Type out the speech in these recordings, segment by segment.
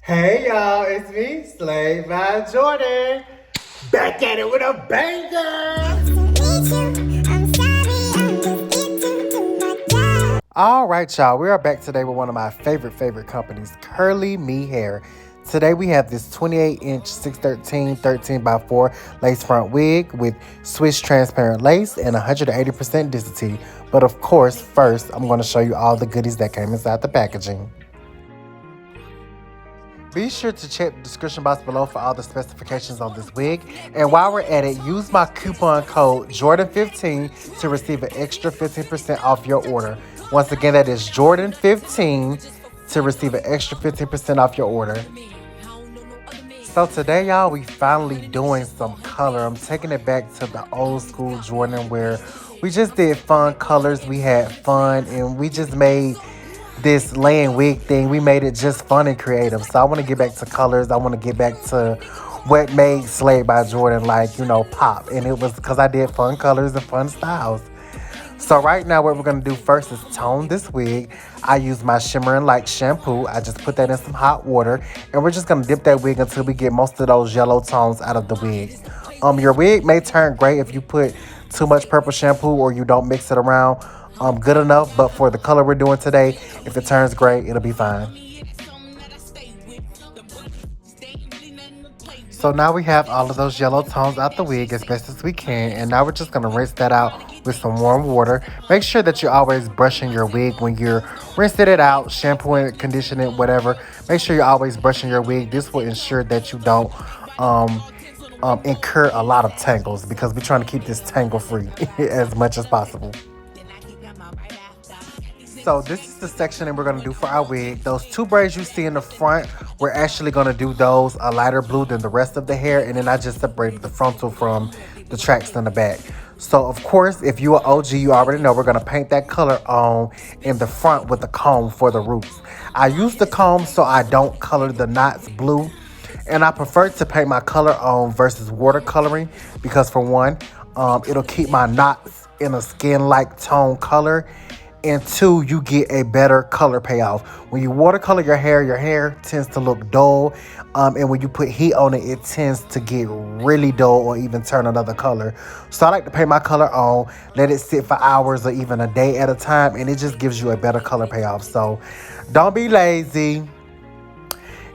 Hey y'all, it's me, Slave by Jordan. Back at it with a banger! Alright y'all, we are back today with one of my favorite companies, CurlyMe Hair. Today we have this 28-inch 613 13x4 lace front wig with Swiss transparent lace and 180% density. But of course, first I'm going to show you all the goodies that came inside the packaging. Be sure to check the description box below for all the specifications on this wig. And while we're at it, use my coupon code Jordan15 to receive an extra 15% off your order. Once again, that is Jordan15 to receive an extra 15% off your order. So today, y'all, we finally doing some color. I'm taking it back to the old school Jordan where we just did fun colors. We had fun and we just made this laying wig thing. We made it just fun and creative. So I want to get back to colors. I want to get back to what made Slave by Jordan pop. And it was because I did fun colors and fun styles. So right now what we're going to do first is tone this wig. I use my Shimmer and Light shampoo. I just put that in some hot water. And we're just going to dip that wig until we get most of those yellow tones out of the wig. Your wig may turn gray if you put too much purple shampoo or you don't mix it around good enough, but for the color we're doing today, if it turns gray, it'll be fine. So now we have all of those yellow tones out the wig as best as we can, and now we're just going to rinse that out with some warm water. Make sure that you're always brushing your wig when you're rinsing it out, shampooing it, conditioning it, whatever. Make sure you're always brushing your wig. This will ensure that you don't incur a lot of tangles, because we're trying to keep this tangle free as much as possible. So this is the section that we're going to do for our wig. Those two braids you see in the front, we're actually going to do those a lighter blue than the rest of the hair. And then I just separated the frontal from the tracks in the back. So of course, if you're an OG, you already know we're going to paint that color on in the front with the comb for the roots. I use the comb so I don't color the knots blue. And I prefer to paint my color on versus watercoloring because for one, it'll keep my knots in a skin-like tone color. And two, you get a better color payoff. When you watercolor your hair tends to look dull. And when you put heat on it, it tends to get really dull or even turn another color. So I like to paint my color on, let it sit for hours or even a day at a time. And it just gives you a better color payoff. So don't be lazy.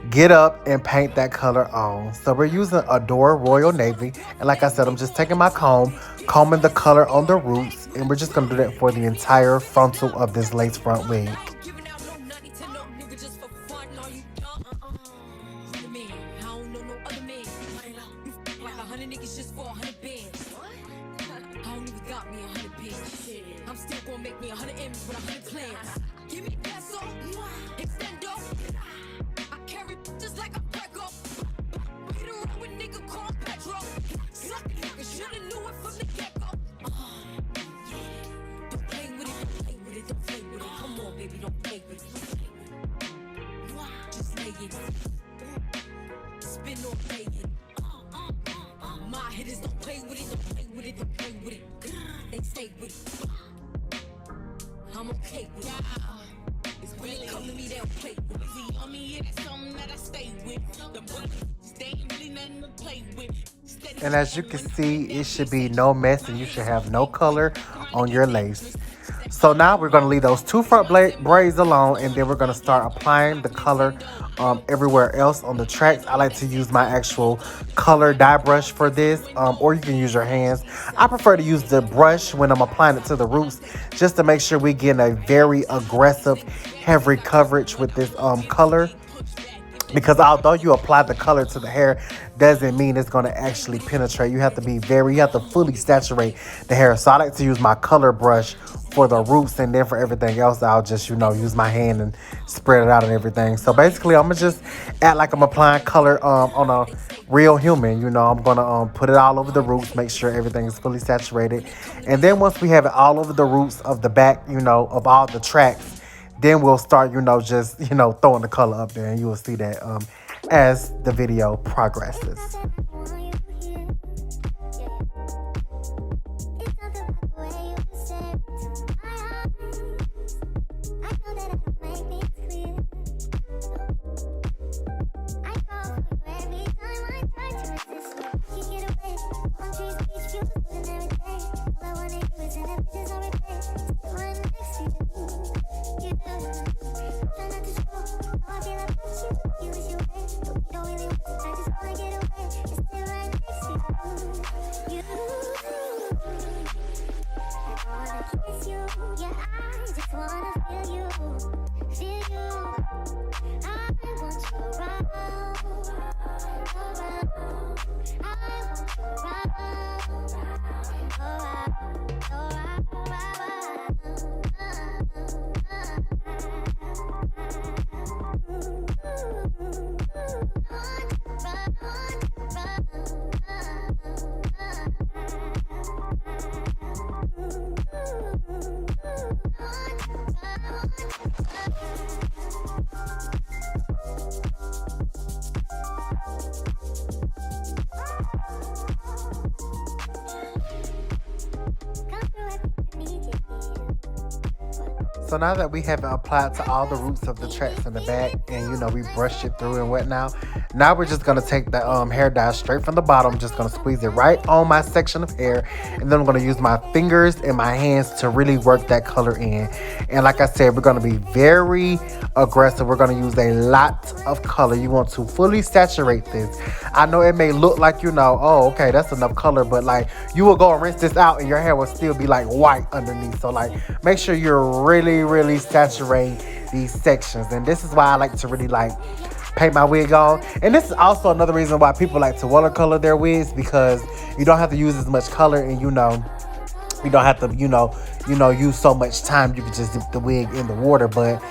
Get up and paint that color on. So we're using Adore Royal Navy. And like I said, I'm just taking my comb, combing the color on the roots. And we're just going to do that for the entire frontal of this lace front wig. I'm okay with it. It's when it comes to me, they'll play with it. On me, it's something that I stay with. The bullets, they ain't really nothing to play with. And as you can see, it should be no mess and you should have no color on your lace. So now we're going to leave those two front braids alone, and then we're going to start applying the color everywhere else on the tracks. I like to use my actual color dye brush for this, or you can use your hands. I prefer to use the brush when I'm applying it to the roots, just to make sure we get a very aggressive, heavy coverage with this color. Because although you apply the color to the hair, doesn't mean it's going to actually penetrate. You have to fully saturate the hair. So I like to use my color brush for the roots, and then for everything else, I'll just, use my hand and spread it out and everything. So basically, I'm going to just act like I'm applying color on a real human. I'm going to put it all over the roots, make sure everything is fully saturated. And then once we have it all over the roots of the back, of all the tracks, then we'll start, just, throwing the color up there, and you will see that as the video progresses. So now that we have it applied to all the roots of the tracks in the back, and you know we brushed it through and whatnot, now we're just gonna take the hair dye straight from the bottom, just gonna squeeze it right on my section of hair, and then I'm gonna use my fingers and my hands to really work that color in. And like I said, we're gonna be very aggressive. We're gonna use a lot of color. You want to fully saturate this. I know it may look like, you know, oh okay, that's enough color, but like you will go and rinse this out and your hair will still be like white underneath. So like make sure you're really saturating these sections. And this is why I like to really like paint my wig on. And this is also another reason why people like to watercolor their wigs, because you don't have to use as much color, and you know you don't have to use so much time. You can just dip the wig in the water. But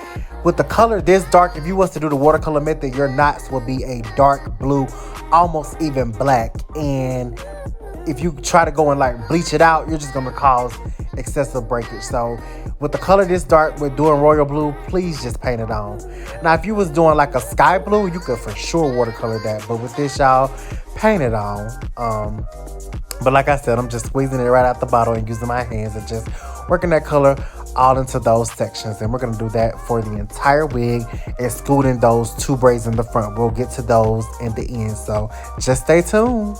with the color this dark, if you was to do the watercolor method, your knots will be a dark blue, almost even black. And if you try to go and like bleach it out, you're just gonna cause excessive breakage. So with the color this dark, with doing royal blue, please just paint it on. Now if you was doing like a sky blue, you could for sure watercolor that, but with this, y'all, paint it on. But like I said, I'm just squeezing it right out the bottle and using my hands and just working that color all into those sections. And we're gonna do that for the entire wig, excluding those 2 braids in the front. We'll get to those in the end, so just stay tuned.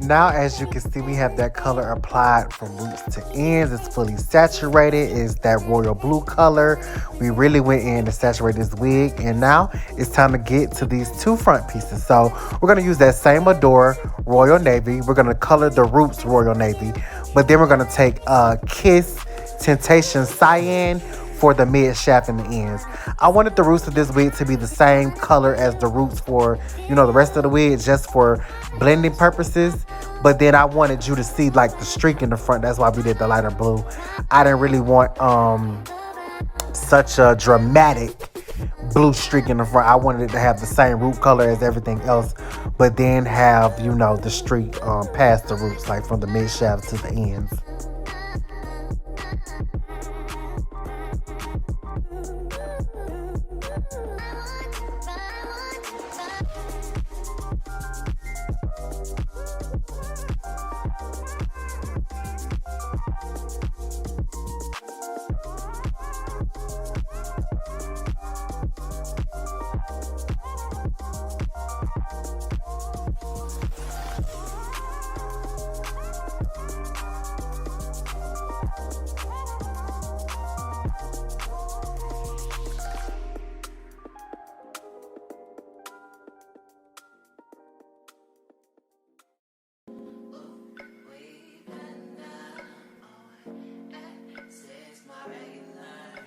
Now, as you can see, we have that color applied from roots to ends. It's fully saturated. It's that royal blue color. We really went in to saturate this wig. And now it's time to get to these 2 front pieces. So we're going to use that same Adore Royal Navy. We're going to color the roots Royal Navy. But then we're going to take Kiss Temptation Cyan for the mid shaft and the ends. I wanted the roots of this wig to be the same color as the roots for, you know, the rest of the wig, just for blending purposes. But then I wanted you to see like the streak in the front. That's why we did the lighter blue. I didn't really want such a dramatic blue streak in the front. I wanted it to have the same root color as everything else, but then have, you know, the streak past the roots, like from the mid shaft to the ends.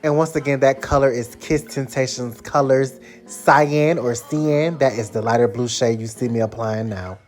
And once again, that color is Kiss Temptations Colors Cyan or Cyan. That is the lighter blue shade you see me applying now.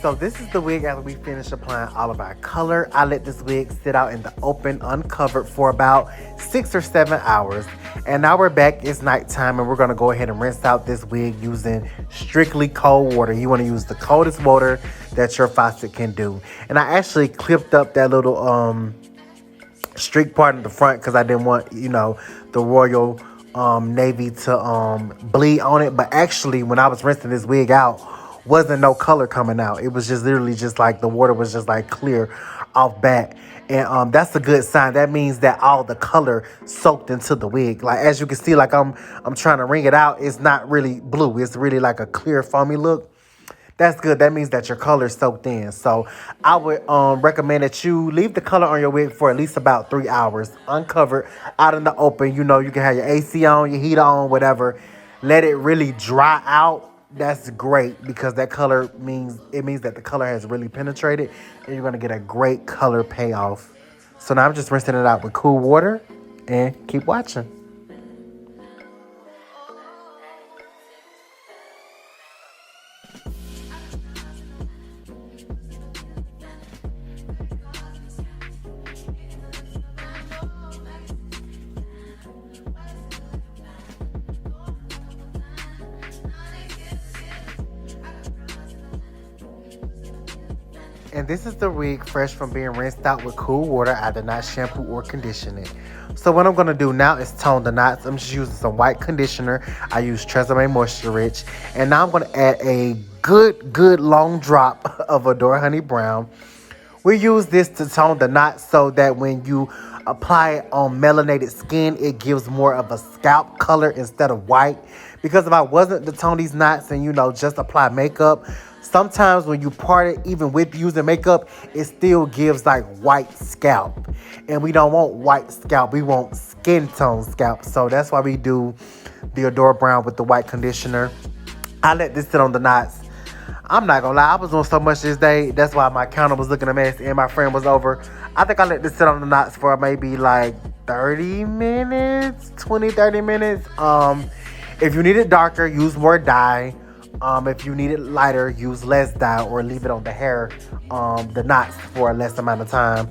So this is the wig after we finish applying all of our color. I let this wig sit out in the open, uncovered for about 6 or 7 hours. And now we're back, it's nighttime, and we're gonna go ahead and rinse out this wig using strictly cold water. You wanna use the coldest water that your faucet can do. And I actually clipped up that little streak part in the front because I didn't want, you know, the royal navy to bleed on it. But actually, when I was rinsing this wig out, wasn't no color coming out. It was just literally just like the water was just like clear off bat. And that's a good sign. That means that all the color soaked into the wig. Like as you can see, like I'm trying to wring it out. It's not really blue. It's really like a clear foamy look. That's good. That means that your color is soaked in. So I would recommend that you leave the color on your wig for at least about 3 hours, uncovered, out in the open. You know, you can have your AC on, your heater on, whatever. Let it really dry out. That's great because that color means that the color has really penetrated and you're gonna get a great color payoff. So now I'm just rinsing it out with cool water and keep watching. And this is the wig fresh from being rinsed out with cool water. I did not shampoo or condition it. So what I'm going to do now is tone the knots. I'm just using some white conditioner. I use Tresemme Moisture Rich. And now I'm going to add a good long drop of Adore Honey Brown. We use this to tone the knots so that when you apply it on melanated skin, it gives more of a scalp color instead of white. Because if I wasn't to tone these knots and, you know, just apply makeup, sometimes when you part it, even with using makeup, it still gives like white scalp. And we don't want white scalp. We want skin tone scalp. So that's why we do the Adore Brown with the white conditioner. I let this sit on the knots. I'm not gonna lie, I was doing so much this day. That's why my counter was looking a mess and my friend was over. I think I let this sit on the knots for maybe like 30 minutes, 20, 30 minutes. If you need it darker, use more dye. If you need it lighter, use less dye or leave it on the hair, the knots for a less amount of time.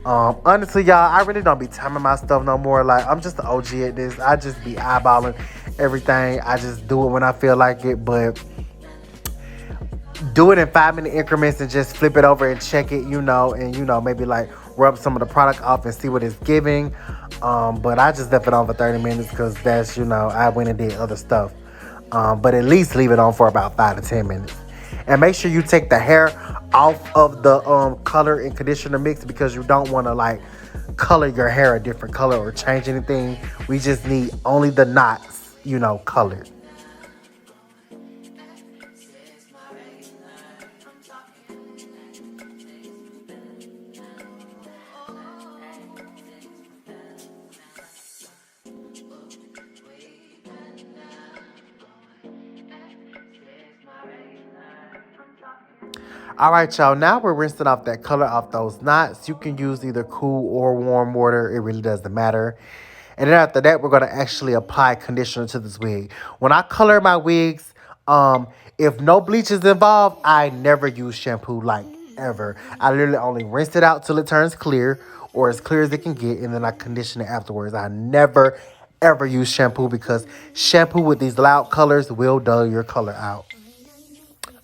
Honestly, y'all, I really don't be timing my stuff no more. Like, I'm just an OG at this. I just be eyeballing everything. I just do it when I feel like it, but do it in 5-minute increments and just flip it over and check it, you know, and, you know, maybe like rub some of the product off and see what it's giving. But I just left it on for 30 minutes because that's, you know, I went and did other stuff. but at least leave it on for about 5 to 10 minutes. And make sure you take the hair off of the color and conditioner mix because you don't want to like color your hair a different color or change anything. We just need only the knots, colored. All right, y'all. Now we're rinsing off that color off those knots. You can use either cool or warm water. It really doesn't matter. And then after that, we're going to actually apply conditioner to this wig. When I color my wigs, if no bleach is involved, I never use shampoo, like ever. I literally only rinse it out till it turns clear or as clear as it can get, and then I condition it afterwards. I never, ever use shampoo because shampoo with these loud colors will dull your color out.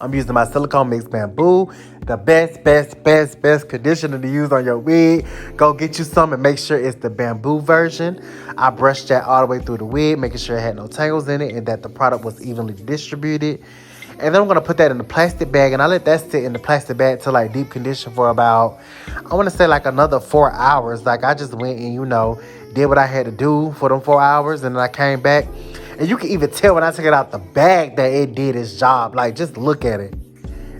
I'm using my silicone mix bamboo, the best conditioner to use on your wig. Go get you some and make sure it's the bamboo version. I brushed that all the way through the wig, making sure it had no tangles in it and that the product was evenly distributed. And then I'm going to put that in the plastic bag, and I let that sit in the plastic bag to like deep condition for about, I want to say like another 4 hours. Like I just went and, did what I had to do for them 4 hours, and then I came back. And you can even tell when I took it out the bag that it did its job. Like, just look at it.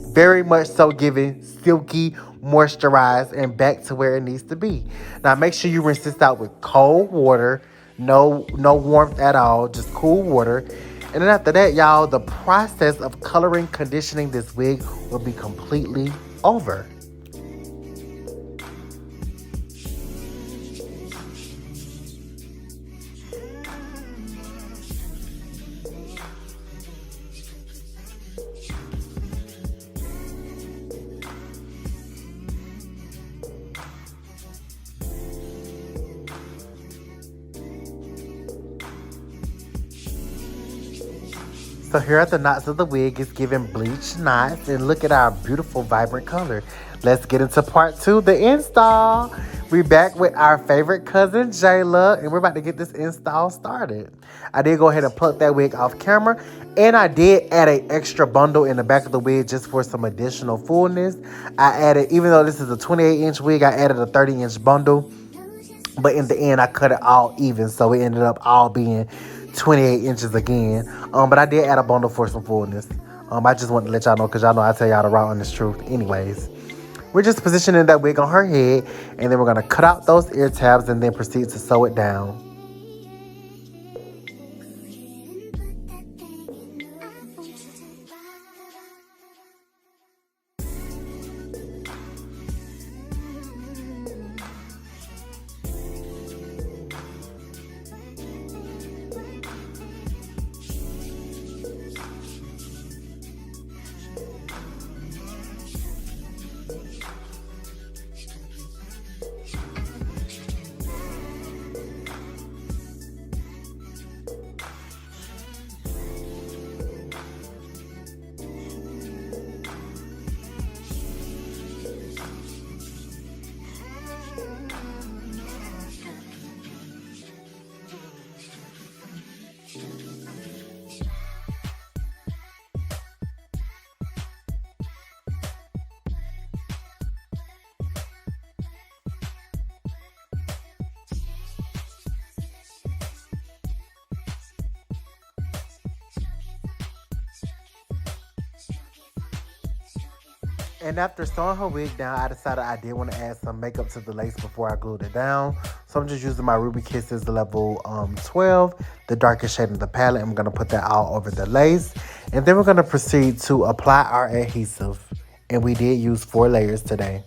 Very much so giving silky, moisturized, and back to where it needs to be. Now, make sure you rinse this out with cold water. No warmth at all. Just cool water. And then after that, y'all, the process of coloring, conditioning this wig will be completely over. So here are the knots of the wig. It's giving bleach knots. And look at our beautiful, vibrant color. Let's get into part 2, the install. We're back with our favorite cousin, Jayla. And we're about to get this install started. I did go ahead and pluck that wig off camera. And I did add an extra bundle in the back of the wig just for some additional fullness. I added, even though this is a 28-inch wig, I added a 30-inch bundle. But in the end, I cut it all even. So it ended up all being 28 inches again. But I did add a bundle for some fullness. I just wanted to let y'all know because y'all know I tell y'all the raw honest truth. Anyways, we're just positioning that wig on her head, and then we're going to cut out those ear tabs and then proceed to sew it down. And after sewing her wig down, I decided I did want to add some makeup to the lace before I glued it down. So I'm just using my Ruby Kisses level 12, the darkest shade of the palette. I'm going to put that all over the lace. And then we're going to proceed to apply our adhesive. And we did use 4 layers today.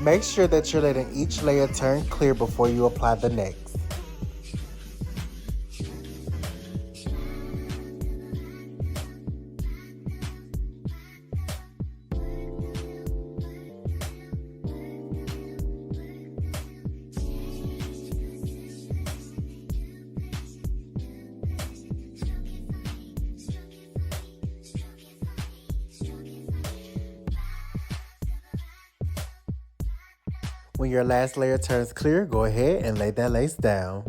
Make sure that you're letting each layer turn clear before you apply the next. When your last layer turns clear, go ahead and lay that lace down.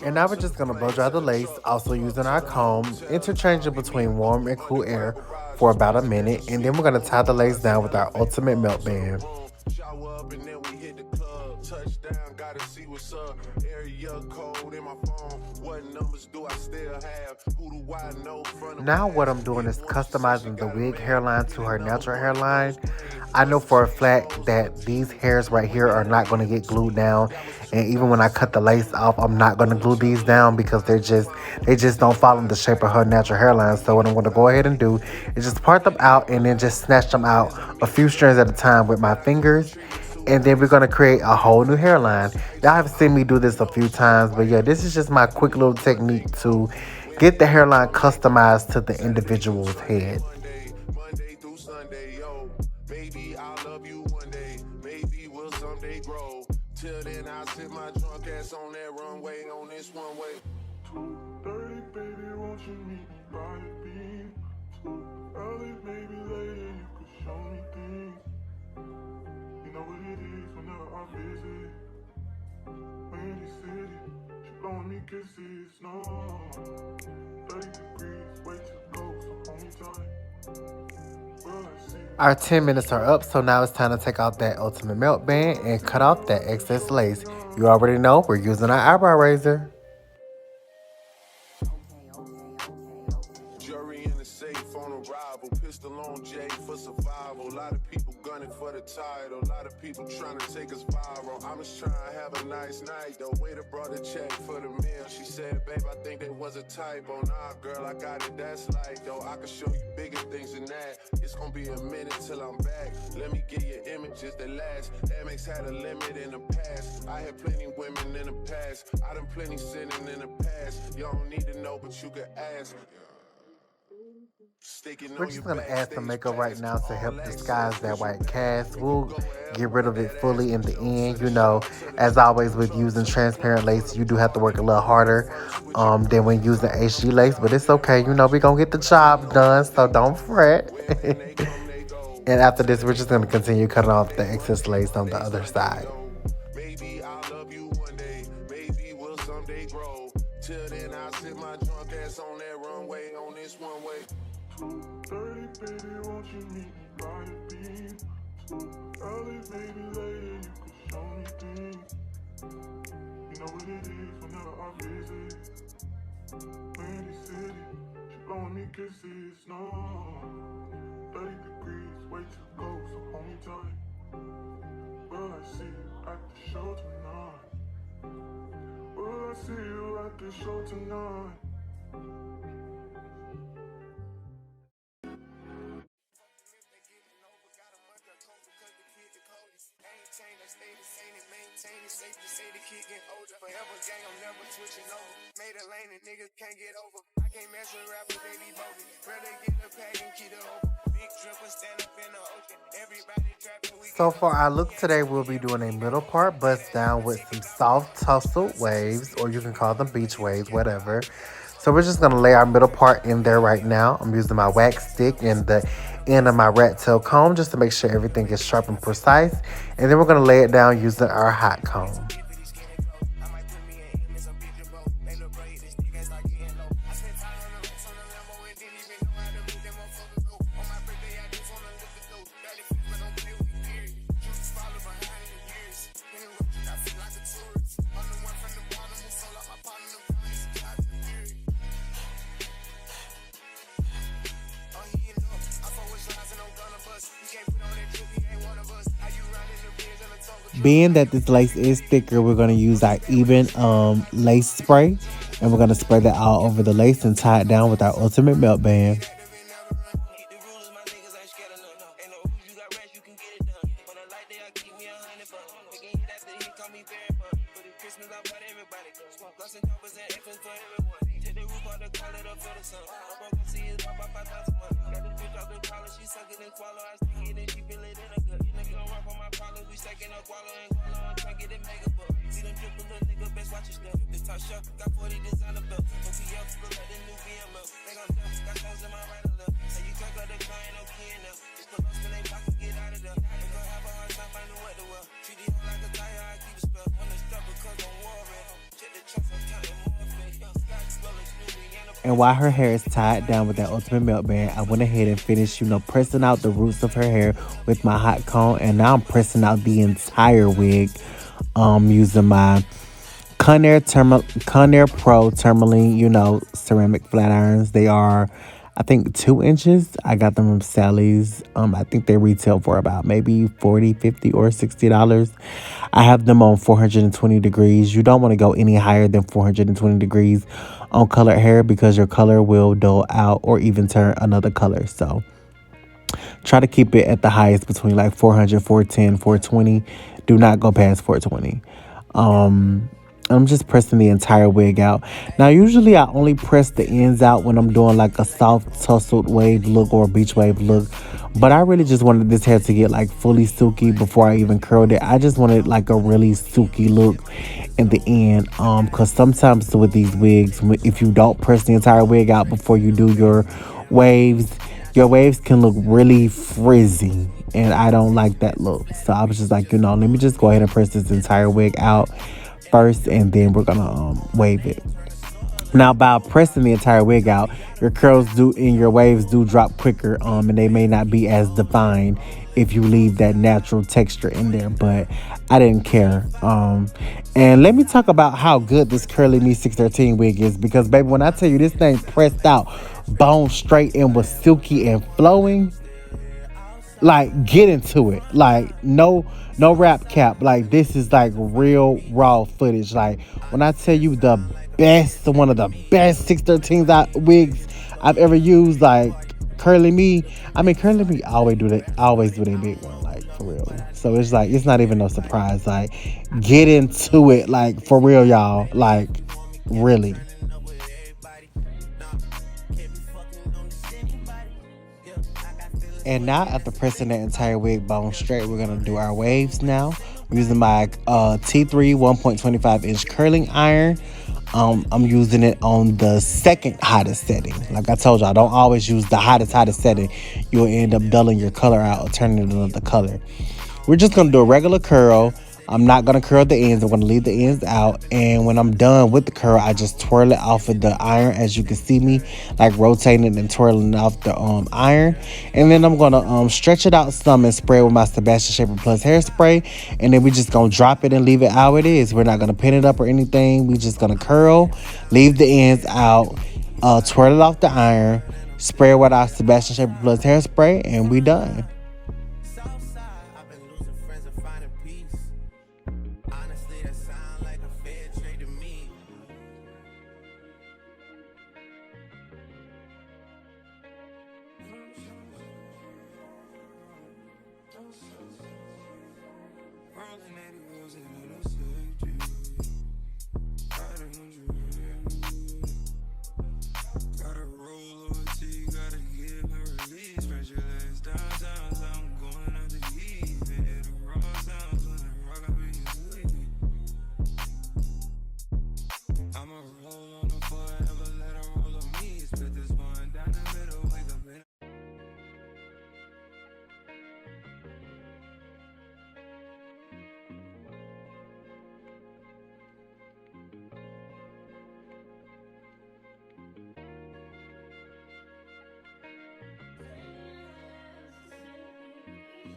And now we're just going to blow dry the lace, also using our comb, interchanging between warm and cool air for about a minute. And then we're going to tie the lace down with our ultimate melt band. Now what I'm doing is customizing the wig hairline to her natural hairline. I know for a fact that these hairs right here are not going to get glued down, and even when I cut the lace off, I'm not going to glue these down because they just don't follow the shape of her natural hairline. So what I'm going to go ahead and do is just part them out and then just snatch them out a few strands at a time with my fingers. And then we're going to create a whole new hairline. Y'all have seen me do this a few times, but yeah, this is just my quick little technique to get the hairline customized to the individual's head. Till then, I sit my drunk ass on that runway on this one way. 2:30, baby, won't you meet me by the beam? Too early, maybe later, you could show me things. You know what it is whenever I visit. Windy City, she blowing me kisses, no. 30 degrees, way to go, so hold me tight. Our 10 minutes are up, so now it's time to take out that ultimate melt band and cut off that excess lace. You already know we're using our eyebrow razor. Jury in the safe on arrival, pistol on J for survival. A lot of people gunning for the title, a lot of people trying to take us viral. I'm just trying to have a nice night. The waiter brought a check for the meal. She said, babe, I think there was a typo. Nah, girl, I got it, that's light, though. I can show you bigger things than that. It's gonna be a minute till I'm back. Let me get you images that last. Amex had a limit in the past. I had plenty women in the past. I done plenty sinning in the past. You don't need to know, but you can ask. We're just going to add some makeup right now to help disguise that white cast. We'll get rid of it fully in the end. You know, as always with using transparent lace, you do have to work a little harder than when using HG lace. But it's okay. You know, we're going to get the job done, so don't fret. And after this, we're just going to continue cutting off the excess lace on the other side. Maybe I'll love you one day. Maybe we'll someday grow. Till then, I'll sit my drunk ass on that runway on this one way. 2:30, baby, won't you meet me by the beam? Too early, maybe later, you could show me things. You know what it is whenever I visit. Windy City, she blowing me kisses, no. 30 degrees, way to go, so hold me tight. Will I see you at the show tonight? Will I see you at the show tonight? So for our look today, we'll be doing a middle part bust down with some soft tussled waves, or you can call them beach waves, whatever. So we're just gonna lay our middle part in there right now. I'm using my wax stick and the end of my rat tail comb just to make sure everything is sharp and precise. And then we're gonna lay it down using our hot comb. Being that this lace is thicker, we're going to use our even lace spray. And we're going to spray that all over the lace and tie it down with our ultimate melt band. And while her hair is tied down with that ultimate melt band, I went ahead and finished, pressing out the roots of her hair with my hot comb. And now I'm pressing out the entire wig using my Conair Pro tourmaline, ceramic flat irons. They are, I think, 2 inches. I got them from Sally's. I think they retail for about maybe $40, $50, or $60. I have them on 420 degrees. You don't want to go any higher than 420 degrees on colored hair because your color will dull out or even turn another color. So try to keep it at the highest between like 400, 410, 420. Do not go past 420. I'm just pressing the entire wig out. Now, usually I only press the ends out when I'm doing like a soft tussled wave look or a beach wave look. But I really just wanted this hair to get like fully silky before I even curled it. I just wanted like a really silky look in the end. Because sometimes with these wigs, if you don't press the entire wig out before you do your waves can look really frizzy. And I don't like that look. So I was just like, let me just go ahead and press this entire wig out first, and then we're gonna wave it. Now, by pressing the entire wig out, your curls do and your waves do drop quicker, and they may not be as defined if you leave that natural texture in there, but I didn't care. And let me talk about how good this CurlyMe 613 wig is, because baby, when I tell you this thing pressed out, bone straight, and was silky and flowing, like, get into it. Like, no rap cap. Like, this is like real raw footage. Like, when I tell you one of the best 613 wigs I've ever used, like CurlyMe. I mean, CurlyMe always do their big one, like, for real. So it's like, it's not even no surprise. Like, get into it, like, for real, y'all. Like, really. And now, after pressing the entire wig bone straight, we're going to do our waves now. I'm using my T3 1.25 inch curling iron. I'm using it on the second hottest setting. Like I told you, I don't always use the hottest setting. You'll end up dulling your color out or turning it another color. We're just going to do a regular curl. I'm not going to curl the ends. I'm going to leave the ends out. And when I'm done with the curl, I just twirl it off of the iron, as you can see me, like rotating and twirling off the iron. And then I'm going to stretch it out some and spray it with my Sebastian Shaper Plus hairspray. And then we just going to drop it and leave it how it is. We're not going to pin it up or anything. We just going to curl, leave the ends out, twirl it off the iron, spray it with our Sebastian Shaper Plus hairspray, and we done.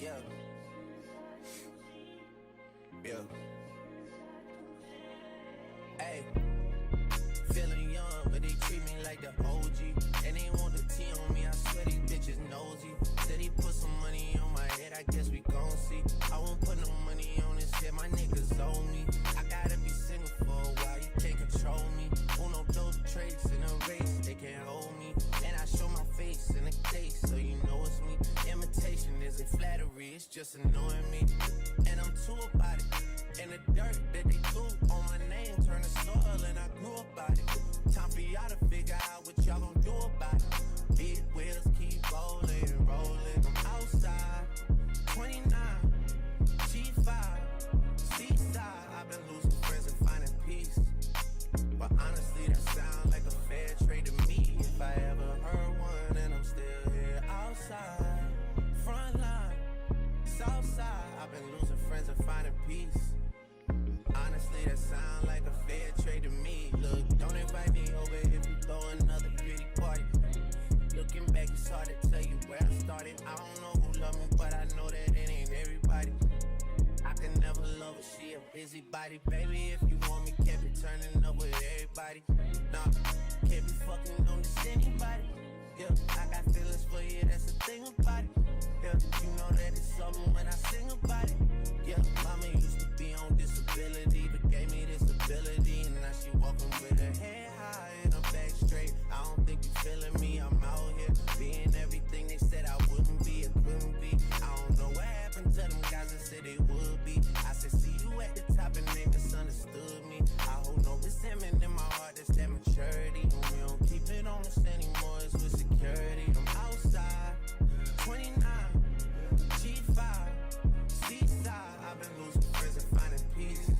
Yeah. Yeah. Hey. Feeling young, but they treat me like the OG. And they want the T on me, I swear these bitches nosy. Said he put some money on my head, I guess we gon' see. I won't put no money on this shit. just annoying me. And I'm too about it. And the dirt that they threw on my name turned to soil, and I grew about it. Time for y'all to figure out what y'all gon' do about it. Big wheels keep rolling, rolling. I'm outside, 29, G5, seaside. I've been losing friends and finding peace. But honestly, that sounds like a fair trade to me. If I ever heard one, and I'm still here outside, front line, south side. I've been losing friends and finding peace. Honestly, that sound like a fair trade to me. Look, don't invite me over if you throw another pretty party. Looking back, it's hard to tell you where I started. I don't know who loved me, but I know that it ain't everybody. I can never love her, she a busybody. Baby, if you want me, can't be turning up with everybody. Nah, can't be fucking on this anybody. Yeah, I got feelings for you, that's the thing about it. Yeah, you know that it's something when I sing about it. Yeah, mama used to be on disability, but gave me this ability. And now she walking with her head high and her back straight. I don't think you feeling me, I'm out here being everything they said I wouldn't be, it couldn't be. I don't know what happened to them guys that said they would be. I said, see you at the top and they misunderstood me. I hold no resentment in my heart, that's that maturity. And we don't keep it on us anymore, it's with security. I'm outside, 29, G5, seaside. I've been losing friends and finding peace.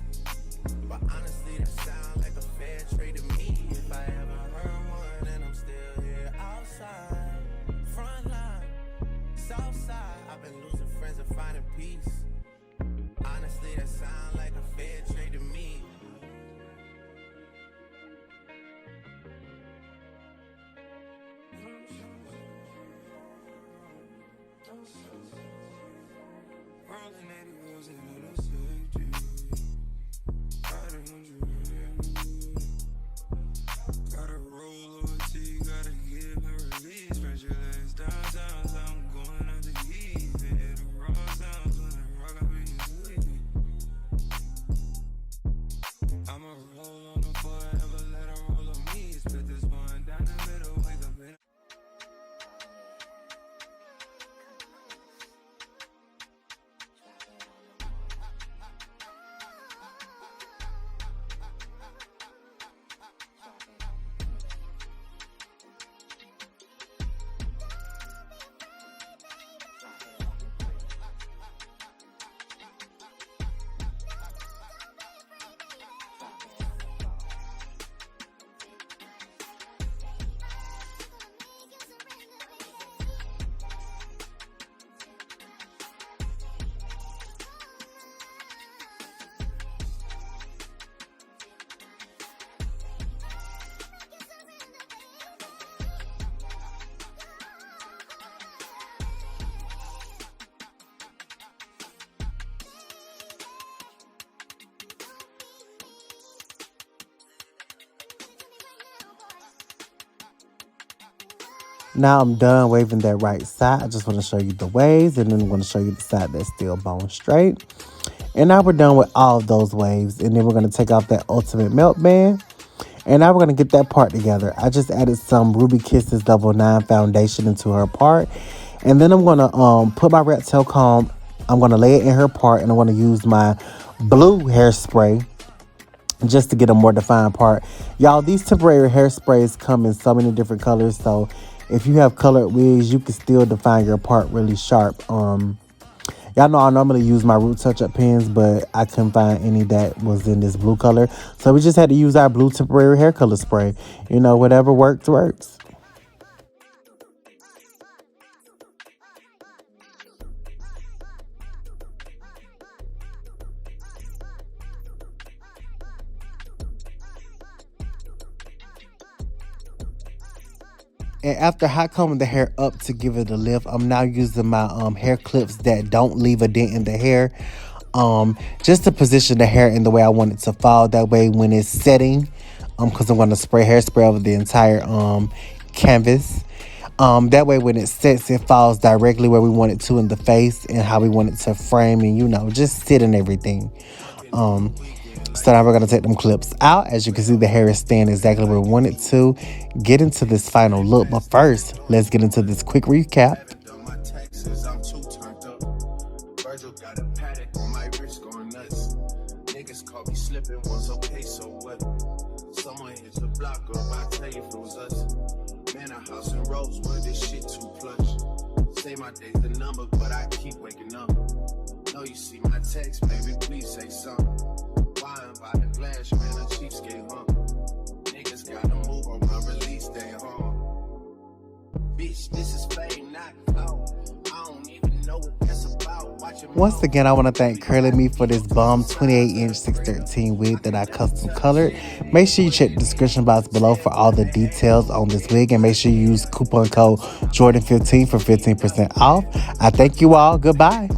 But honestly, that sounds like a fair trade to me. If I ever heard one, and I'm still here outside, front line, south side. I've been losing friends and finding peace. Honestly, that sounds like a fair trade to me. Rolling 80 wheels and it'll save you. Riding on you. Gotta roll OT, gotta give my release. Spread your legs downtown, so I'm going out to eat. Hit the raw sounds when I rock, I'll be asleep. I'ma roll on the forever, let her roll on me. Split this one down the middle, wake up in. Now I'm done waving that right side. I just want to show you the waves, and then I'm going to show you the side that's still bone straight. And now we're done with all of those waves. And then we're going to take off that ultimate melt band. And now we're going to get that part together. I just added some Ruby Kisses Level 9 foundation into her part. And then I'm going to put my rat tail comb. I'm going to lay it in her part. And I'm going to use my blue hairspray just to get a more defined part. Y'all, these temporary hairsprays come in so many different colors. So if you have colored wigs, you can still define your part really sharp. Y'all know I normally use my root touch-up pens, but I couldn't find any that was in this blue color. So we just had to use our blue temporary hair color spray. You know, whatever works, works. And after hot combing the hair up to give it a lift, I'm now using my hair clips that don't leave a dent in the hair. Just to position the hair in the way I want it to fall. That way when it's setting, because I'm going to spray hairspray over the entire canvas. That way when it sets, it falls directly where we want it to in the face and how we want it to frame and, you know, just sit and everything. So now we're going to take them clips out. As you can see, the hair is staying exactly where we want it to. Get into this final look. But first, let's get into this quick recap. block up, I tell you if it was us. Man, a house in Rosewood, this shit too plush. Say my day's the number, but I keep waking up. Know you see my text, baby, please say something. Wine by the glass, man, a cheapskate, huh? Niggas gotta move on my release day, huh? Bitch, this is fame, not clout. I don't even know what that's about. Watching Once again, I want to thank CurlyMe for this bomb 28-inch 613 wig that I custom colored. Make sure you check the description box below for all the details on this wig, and make sure you use coupon code Jordan15 for 15% off. I thank you all. Goodbye.